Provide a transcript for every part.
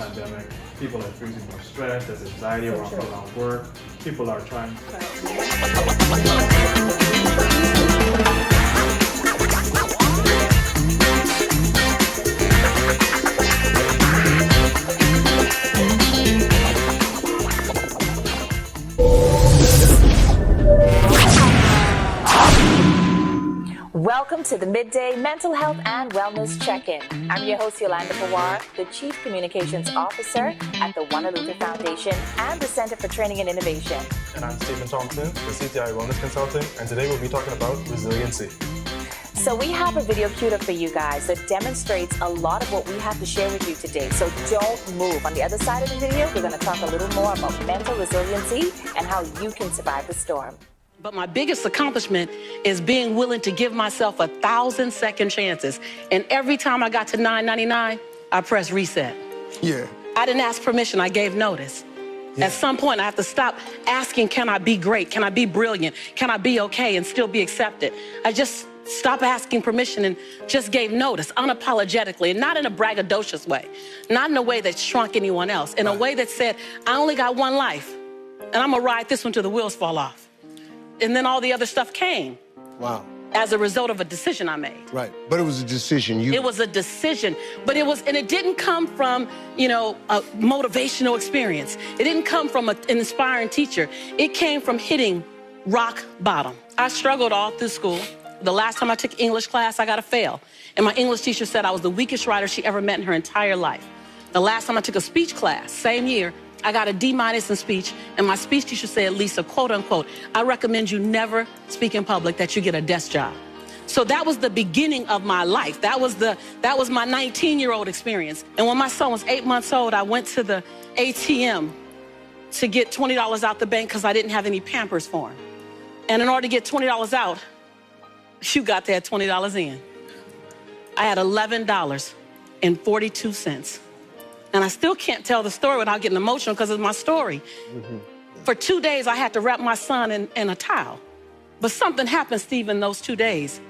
pandemic. People are experiencing more stress, there's anxiety around work. People are trying. Welcome to the Midday Mental Health and Wellness Check-In. I'm your host, Yolanda Pawar, the Chief Communications Officer at the One Luther Foundation and the Center for Training and Innovation. And I'm Stephen Thompson, the CTI Wellness Consultant, and today we'll be talking about resiliency. So we have a video queued up for you guys that demonstrates a lot of what we have to share with you today. So don't move. On the other side of the video, we're going to talk a little more about mental resiliency and how you can survive the storm. But my biggest accomplishment is being willing to give myself 1,000 second chances. And every time I got to 999, I pressed reset. Yeah. I didn't ask permission, I gave notice. Yeah. At some point, I have to stop asking, can I be great? Can I be brilliant? Can I be okay and still be accepted? I just stopped asking permission and just gave notice unapologetically, and not in a braggadocious way, not in a way that shrunk anyone else, in a way that said, I only got one life, and I'm gonna ride this one till the wheels fall off. And then all the other stuff came. Wow. As a result of a decision I made. Right, but it was a decision. It was a decision, but it didn't come from, a motivational experience. It didn't come from an inspiring teacher. It came from hitting rock bottom. I struggled all through school. The last time I took English class, I got a fail. And my English teacher said I was the weakest writer she ever met in her entire life. The last time I took a speech class, same year, I got a D- in speech, and my speech teacher said, Lisa, quote unquote, I recommend you never speak in public, that you get a desk job. So that was the beginning of my life. That was my 19-year-old experience. And when my son was 8 months old, I went to the ATM to get $20 out the bank because I didn't have any Pampers for him. And in order to get $20 out, you got to add $20 in. I had $11.42. And I still can't tell the story without getting emotional because it's my story. Mm-hmm. For 2 days, I had to wrap my son in a towel. But something happened, Steve, in those 2 days.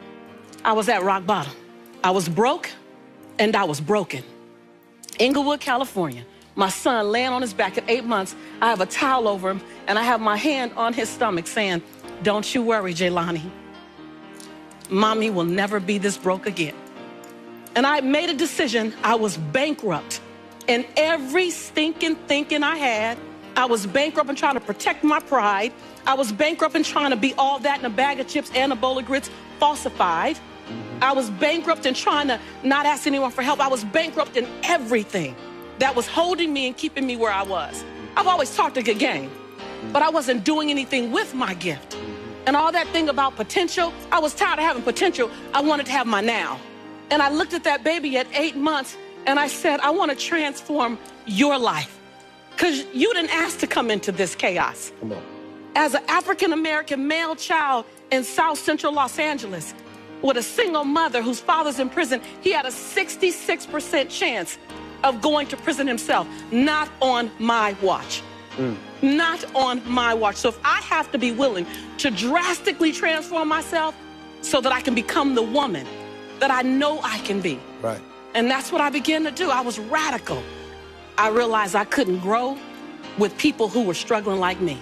I was at rock bottom. I was broke and I was broken. Inglewood, California. My son laying on his back at 8 months. I have a towel over him and I have my hand on his stomach saying, don't you worry, Jaylani. Mommy will never be this broke again. And I made a decision. I was bankrupt. And every stinking thinking I had, I was bankrupt in trying to protect my pride. I was bankrupt in trying to be all that in a bag of chips and a bowl of grits, falsified. I was bankrupt in trying to not ask anyone for help. I was bankrupt in everything that was holding me and keeping me where I was. I've always talked a good game, but I wasn't doing anything with my gift. And all that thing about potential, I was tired of having potential. I wanted to have my now. And I looked at that baby at 8 months and I said, I want to transform your life because you didn't ask to come into this chaos. Come on. As an African-American male child in South Central Los Angeles with a single mother whose father's in prison, he had a 66% chance of going to prison himself. Not on my watch. Not on my watch. So if I have to be willing to drastically transform myself so that I can become the woman that I know I can be. Right. And that's what I began to do. I was radical. I realized I couldn't grow with people who were struggling like me.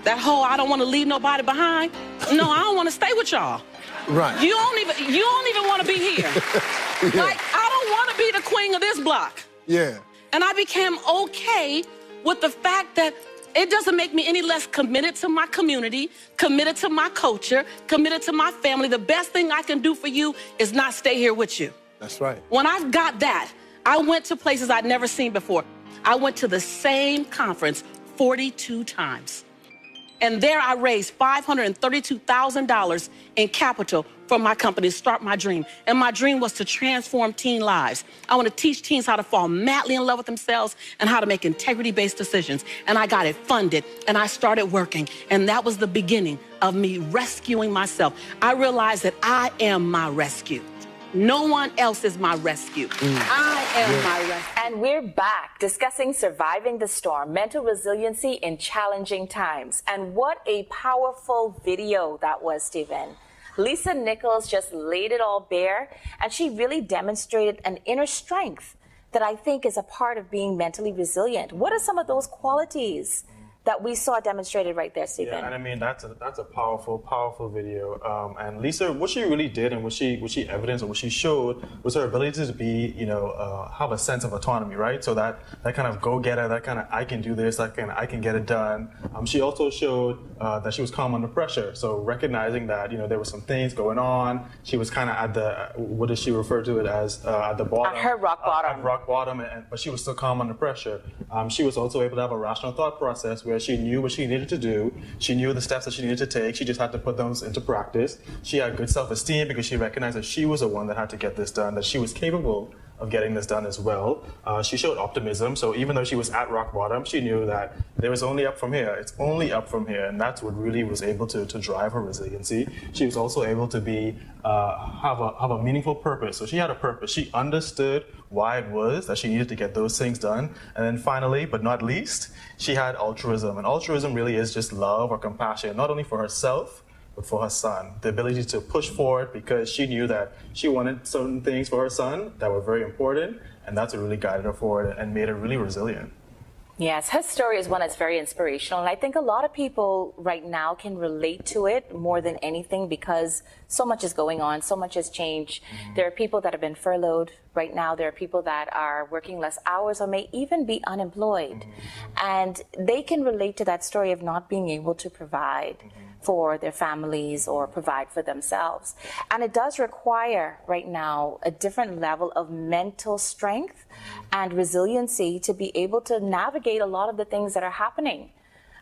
That whole, I don't want to leave nobody behind. No, I don't want to stay with y'all. Right. You don't even want to be here. Yeah. Like, I don't want to be the queen of this block. Yeah. And I became okay with the fact that it doesn't make me any less committed to my community, committed to my culture, committed to my family. The best thing I can do for you is not stay here with you. That's right. When I got that, I went to places I'd never seen before. I went to the same conference 42 times. And there I raised $532,000 in capital for my company to start my dream. And my dream was to transform teen lives. I want to teach teens how to fall madly in love with themselves and how to make integrity-based decisions. And I got it funded and I started working. And that was the beginning of me rescuing myself. I realized that I am my rescue. No one else is my rescue. I am my rescue. And we're back discussing surviving the storm, mental resiliency in challenging times. And what a powerful video that was, Stephen. Lisa Nichols just laid it all bare, and she really demonstrated an inner strength that I think is a part of being mentally resilient. What are some of those qualities that we saw demonstrated right there, Stephen? Yeah, and I mean that's a powerful video. And Lisa, what she really did and what she evidenced and what she showed was her ability to be, have a sense of autonomy, right? So that kind of go-getter, that kind of I can do this, I can get it done. She also showed that she was calm under pressure. So recognizing that there were some things going on, she was kind of at the what does she refer to it as at the bottom? At her rock bottom. At rock bottom, but she was still calm under pressure. She was also able to have a rational thought process where she knew what she needed to do. She knew the steps that she needed to take. She just had to put those into practice. She had good self-esteem because she recognized that she was the one that had to get this done, that she was capable of getting this done as well. She showed optimism. So even though she was at rock bottom, she knew that there was only up from here. It's only up from here. And that's what really was able to drive her resiliency. She was also able to be have a meaningful purpose. So she had a purpose. She understood why it was that she needed to get those things done. And then finally, but not least, she had altruism. And altruism really is just love or compassion, not only for herself, but for her son. The ability to push forward because she knew that she wanted certain things for her son that were very important, and that's what really guided her forward and made her really resilient. Yes, her story is one that's very inspirational, and I think a lot of people right now can relate to it more than anything because so much is going on, so much has changed. There are people that have been furloughed right now. There are people that are working less hours or may even be unemployed, and they can relate to that story of not being able to provide for their families or provide for themselves. And it does require right now a different level of mental strength and resiliency to be able to navigate a lot of the things that are happening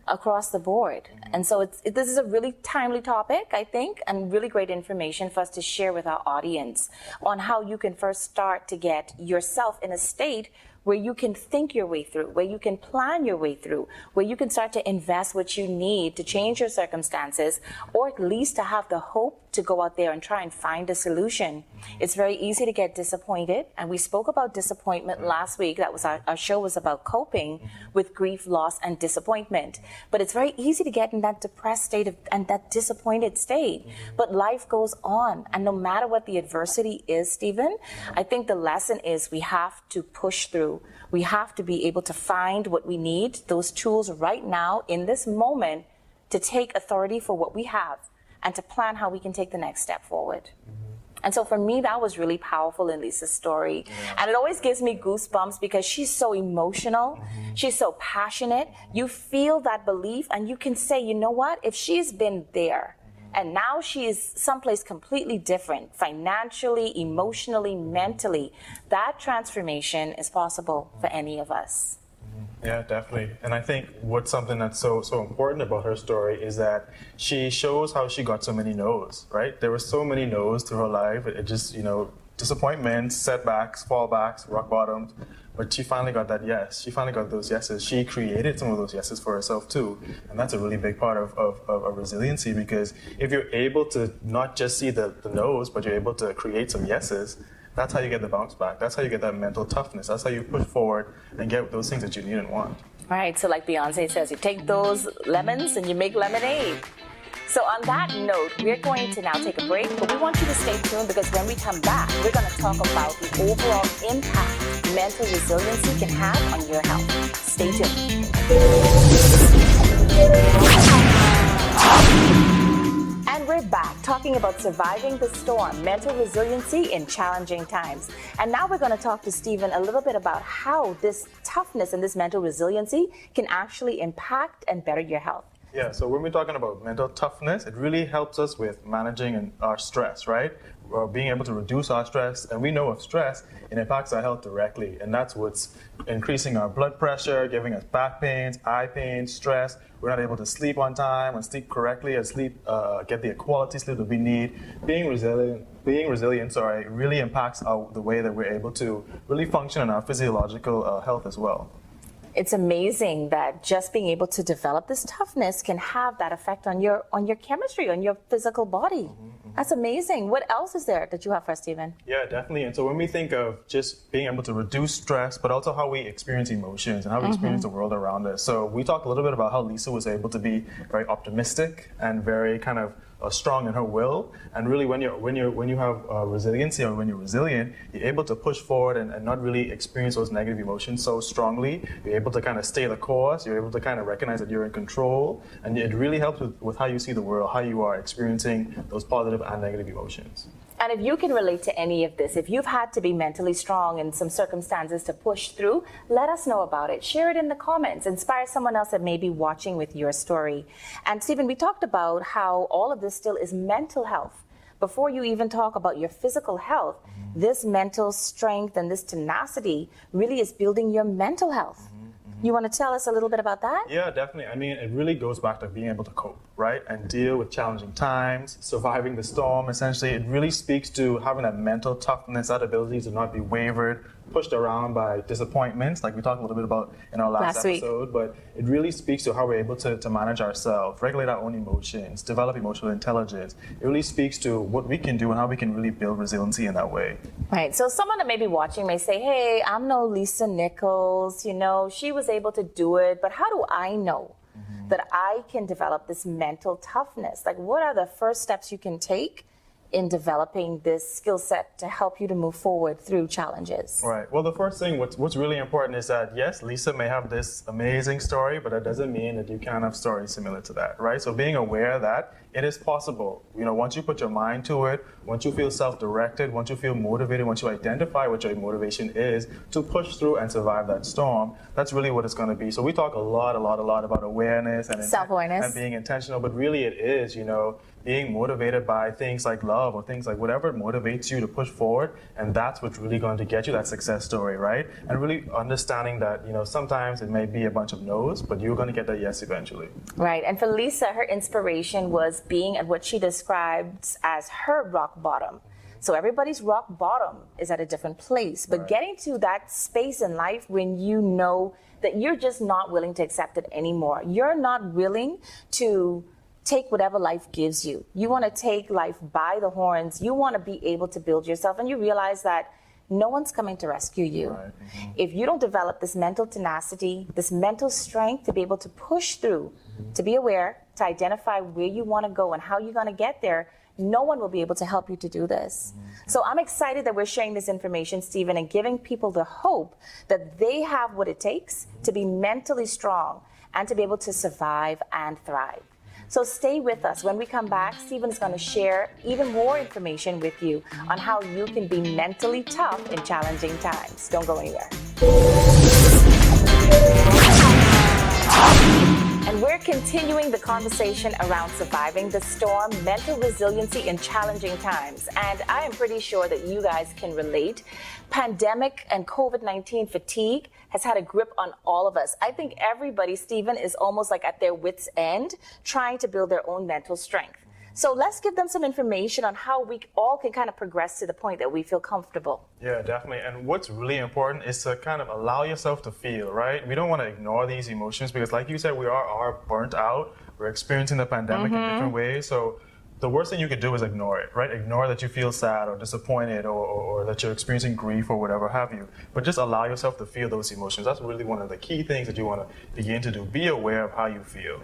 across the board. And so this is a really timely topic, I think, and really great information for us to share with our audience on how you can first start to get yourself in a state where you can think your way through, where you can plan your way through, where you can start to invest what you need to change your circumstances, or at least to have the hope to go out there and try and find a solution. It's very easy to get disappointed, and we spoke about disappointment last week. That was our show was about coping with grief, loss, and disappointment. But it's very easy to get in that depressed state and that disappointed state. But life goes on, and no matter what the adversity is, Stephen, I think the lesson is we have to push through. We have to be able to find what we need, those tools right now in this moment, to take authority for what we have and to plan how we can take the next step forward. And so for me, that was really powerful in Lisa's story. And it always gives me goosebumps because she's so emotional. She's so passionate. You feel that belief and you can say, you know what, if she's been there and now she is someplace completely different, financially, emotionally, mentally, that transformation is possible for any of us. Yeah, definitely. And I think what's something that's so important about her story is that she shows how she got so many no's, right? There were so many no's through her life. It just, disappointments, setbacks, fallbacks, rock bottoms. But she finally got that yes. She finally got those yeses. She created some of those yeses for herself too. And that's a really big part of resiliency, because if you're able to not just see the no's, but you're able to create some yeses, that's how you get the bounce back. That's how you get that mental toughness. That's how you push forward and get those things that you need and want. Right, so like Beyonce says, you take those lemons and you make lemonade. So on that note, we're going to now take a break, but we want you to stay tuned because when we come back, we're going to talk about the overall impact mental resiliency can have on your health. Stay tuned. And we're back talking about surviving the storm, mental resiliency in challenging times. And now we're going to talk to Stephen a little bit about how this toughness and this mental resiliency can actually impact and better your health. Yeah, so when we're talking about mental toughness, it really helps us with managing our stress, right? Or being able to reduce our stress. And we know if stress, it impacts our health directly. And that's what's increasing our blood pressure, giving us back pains, eye pain, stress. We're not able to sleep on time and sleep correctly and get the quality sleep that we need. Being resilient, really impacts the way that we're able to really function in our physiological health as well. It's amazing that just being able to develop this toughness can have that effect on your chemistry, on your physical body. That's amazing. What else is there that you have for us, Stephen? Yeah, definitely. And so when we think of just being able to reduce stress, but also how we experience emotions and how we experience the world around us. So we talked a little bit about how Lisa was able to be very optimistic and very kind of strong in her will. And really, when you have resiliency, or when you're resilient, you're able to push forward and not really experience those negative emotions so strongly. You're able to kind of stay the course. You're able to kind of recognize that you're in control, and it really helps with how you see the world, how you are experiencing those positive and negative emotions. And if you can relate to any of this, if you've had to be mentally strong in some circumstances to push through, let us know about it. Share it in the comments. Inspire someone else that may be watching with your story. And Stephen, we talked about how all of this still is mental health. Before you even talk about your physical health, this mental strength and this tenacity really is building your mental health. You want to tell us a little bit about that? Yeah, definitely. I mean, it really goes back to being able to cope, right? And deal with challenging times, surviving the storm. Essentially, it really speaks to having that mental toughness, that ability to not be wavered, pushed around by disappointments, like we talked a little bit about in our last episode. But it really speaks to how we're able to manage ourselves, regulate our own emotions, develop emotional intelligence. It really speaks to what we can do and how we can really build resiliency in that way. Right. So someone that may be watching may say, hey, I'm no Lisa Nichols, you know, she was able to do it, but how do I know that I can develop this mental toughness? Like, what are the first steps you can take in developing this skill set to help you to move forward through challenges? Right. Well, the first thing, what's really important is that, yes, Lisa may have this amazing story, but that doesn't mean that you can't have stories similar to that, right? So being aware that it is possible. You know, once you put your mind to it, once you feel self-directed, once you feel motivated, once you identify what your motivation is to push through and survive that storm, that's really what it's going to be. So we talk a lot about awareness and self-awareness and being intentional, but really it is, you know, being motivated by things like love or things like whatever motivates you to push forward, and that's what's really going to get you that success story, right? And really understanding that, you know, sometimes it may be a bunch of no's, but you're going to get that yes eventually. Right. And for Lisa, her inspiration was being at what she describes as her rock bottom. So everybody's rock bottom is at a different place, but getting to that space in life when you know that you're just not willing to accept it anymore. You're not willing to take whatever life gives you. You want to take life by the horns. You want to be able to build yourself, and you realize that no one's coming to rescue you. Right. If you don't develop this mental tenacity, this mental strength to be able to push through, to be aware, to identify where you want to go and how you're going to get there, no one will be able to help you to do this. So I'm excited that we're sharing this information, Stephen, and giving people the hope that they have what it takes to be mentally strong and to be able to survive and thrive. So stay with us. When we come back, Stephen is going to share even more information with you on how you can be mentally tough in challenging times. Don't go anywhere. And we're continuing the conversation around surviving the storm, mental resiliency in challenging times. And I am pretty sure that you guys can relate. Pandemic and COVID-19 fatigue has had a grip on all of us. I think everybody, Stephen, is almost like at their wits' end, trying to build their own mental strength. So let's give them some information on how we all can kind of progress to the point that we feel comfortable. Yeah, definitely. And what's really important is to kind of allow yourself to feel, right? We don't want to ignore these emotions because, like you said, we are burnt out. We're experiencing the pandemic in different ways. So the worst thing you could do is ignore it, right? Ignore that you feel sad or disappointed or that you're experiencing grief or whatever have you. But just allow yourself to feel those emotions. That's really one of the key things that you want to begin to do. Be aware of how you feel.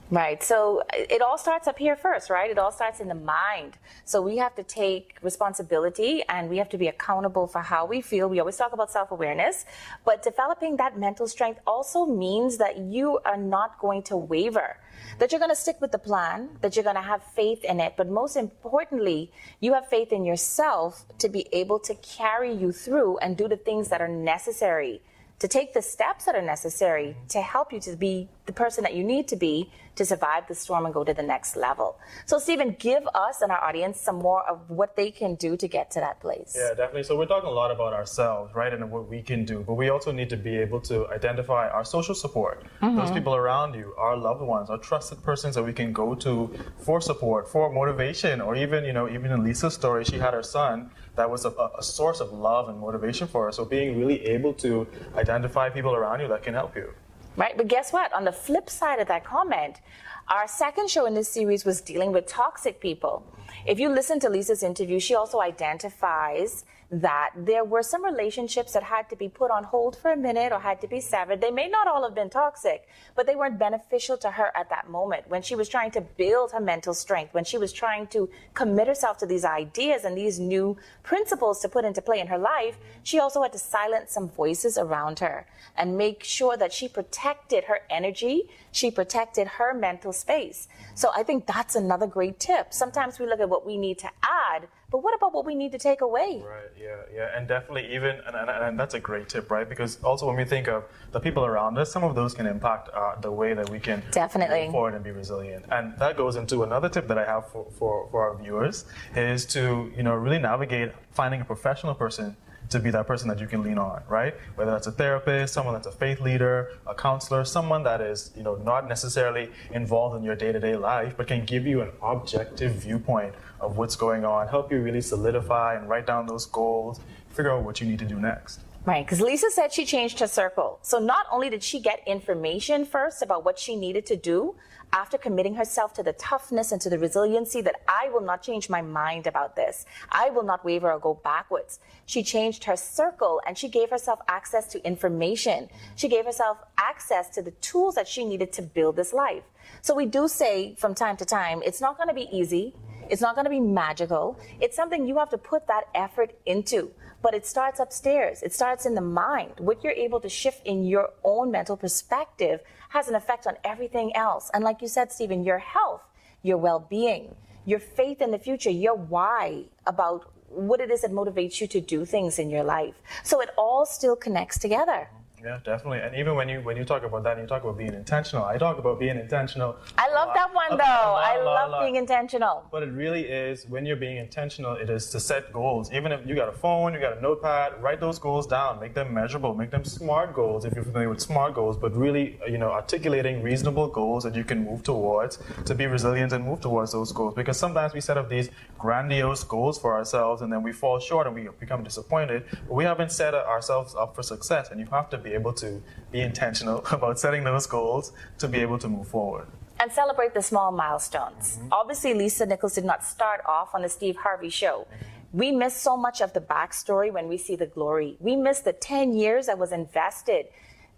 Right. So it all starts up here first, right? It all starts in the mind. So we have to take responsibility and we have to be accountable for how we feel. We always talk about self-awareness, but developing that mental strength also means that you are not going to waver, that you're going to stick with the plan, that you're going to have faith in it. But most importantly, you have faith in yourself to be able to carry you through and do the things that are necessary, to take the steps that are necessary to help you to be the person that you need to be to survive the storm and go to the next level. So Stephen, give us and our audience some more of what they can do to get to that place. Yeah, definitely. So we're talking a lot about ourselves, right, and what we can do, but we also need to be able to identify our social support, those people around you, our loved ones, our trusted persons that we can go to for support, for motivation, or even, you know, even in Lisa's story, she had her son that was a source of love and motivation for her. So being really able to identify people around you that can help you. Right, but guess what? On the flip side of that comment, our second show in this series was dealing with toxic people. If you listen to Lisa's interview, she also identifies that there were some relationships that had to be put on hold for a minute or had to be severed. They may not all have been toxic, but they weren't beneficial to her at that moment when she was trying to build her mental strength, when she was trying to commit herself to these ideas and these new principles to put into play in her life. She also had to silence some voices around her and make sure that she protected her energy, she protected her mental space. So I think that's another great tip. Sometimes we look at what we need to add, but what about what we need to take away? Right, yeah, and definitely even, and that's a great tip, right? Because also when we think of the people around us, some of those can impact the way that we can definitely move forward and be resilient. And that goes into another tip that I have for our viewers, is to, really navigate finding a professional person to be that person that you can lean on, right? Whether that's a therapist, someone that's a faith leader, a counselor, someone that is, not necessarily involved in your day-to-day life, but can give you an objective viewpoint of what's going on, help you really solidify and write down those goals, figure out what you need to do next. Right, because Lisa said she changed her circle. So not only did she get information first about what she needed to do, after committing herself to the toughness and to the resiliency that I will not change my mind about this, I will not waver or go backwards. She changed her circle and she gave herself access to information. She gave herself access to the tools that she needed to build this life. So we do say from time to time, it's not going to be easy. It's not going to be magical. It's something you have to put that effort into. But it starts upstairs. It starts in the mind. What you're able to shift in your own mental perspective has an effect on everything else. And like you said, Stephen, your health, your well-being, your faith in the future, your why about what it is that motivates you to do things in your life. So it all still connects together. Yeah, definitely. And even when you talk about that, and you talk about being intentional, I talk about being intentional. I love that one, though. I love being intentional. But it really is, when you're being intentional, it is to set goals. Even if you got a phone, you got a notepad, write those goals down, make them measurable, make them SMART goals if you're familiar with SMART goals, but really, articulating reasonable goals that you can move towards to be resilient and move towards those goals. Because sometimes we set up these grandiose goals for ourselves and then we fall short and we become disappointed, but we haven't set ourselves up for success. And you have to be able to be intentional about setting those goals to be able to move forward. And celebrate the small milestones. Obviously, Lisa Nichols did not start off on the Steve Harvey show. We miss so much of the backstory when we see the glory. We miss the 10 years that was invested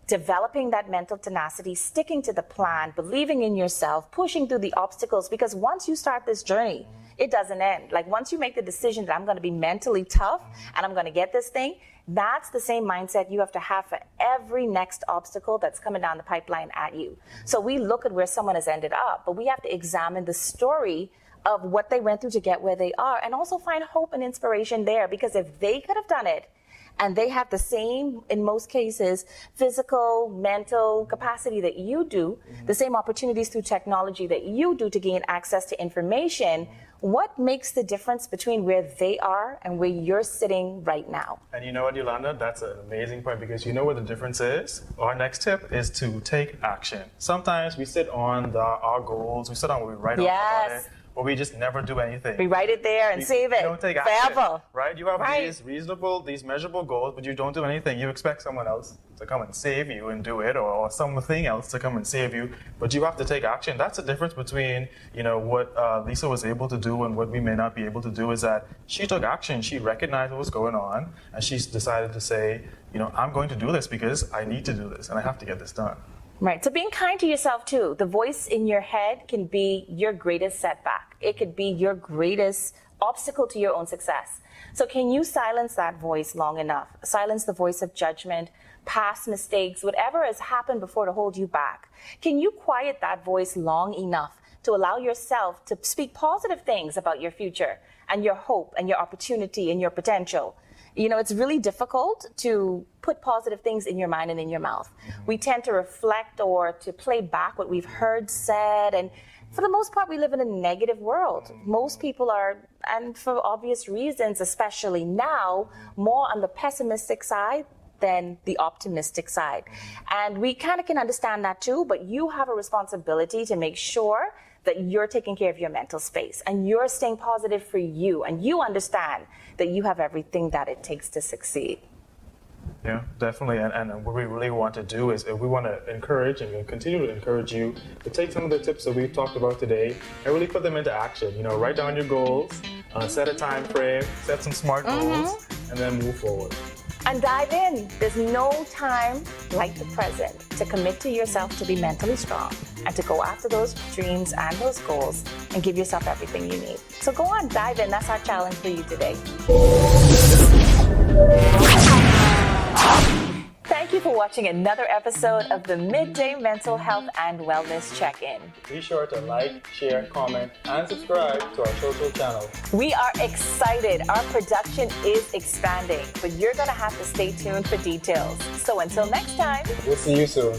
developing that mental tenacity, sticking to the plan, believing in yourself, pushing through the obstacles, because once you start this journey, it doesn't end. Like once you make the decision that I'm going to be mentally tough and I'm going to get this thing, that's the same mindset you have to have for every next obstacle that's coming down the pipeline at you. So we look at where someone has ended up, but we have to examine the story of what they went through to get where they are and also find hope and inspiration there, because if they could have done it, and they have the same, in most cases, physical, mental capacity that you do, the same opportunities through technology that you do to gain access to information, what makes the difference between where they are and where you're sitting right now? And you know what, Yolanda? That's an amazing point, because you know what the difference is? Our next tip is to take action. Sometimes we sit on our goals, we sit on what we write off about it, but we just never do anything. We write it there and save it. You don't take action, forever. right? You have these reasonable, these measurable goals, but you don't do anything. You expect someone else to come and save you and do it, or something else to come and save you, but you have to take action. That's the difference between, what Lisa was able to do and what we may not be able to do, is that she took action. She recognized what was going on, and she's decided to say, I'm going to do this because I need to do this, and I have to get this done. Right. So being kind to yourself too. The voice in your head can be your greatest setback. It could be your greatest obstacle to your own success. So can you silence that voice long enough? Silence the voice of judgment, past mistakes, whatever has happened before to hold you back. Can you quiet that voice long enough to allow yourself to speak positive things about your future and your hope and your opportunity and your potential? It's really difficult to put positive things in your mind and in your mouth. We tend to reflect or to play back what we've heard said, and for the most part, we live in a negative world. Most people are, and for obvious reasons, especially now, more on the pessimistic side than the optimistic side. And we kind of can understand that too, but you have a responsibility to make sure that you're taking care of your mental space and you're staying positive for you, and you understand that you have everything that it takes to succeed. Yeah, definitely. And what we really want to do is we want to encourage and continue to encourage you to take some of the tips that we've talked about today and really put them into action. Write down your goals, set a time frame, set some SMART goals, and then move forward. And dive in. There's no time like the present to commit to yourself to be mentally strong and to go after those dreams and those goals and give yourself everything you need. So go on, dive in. That's our challenge for you today. Thank you for watching another episode of the Midday Mental Health and Wellness Check-In. Be sure to like, share, comment, and subscribe to our social channels. We are excited. Our production is expanding, but you're going to have to stay tuned for details. So until next time, We'll see you soon.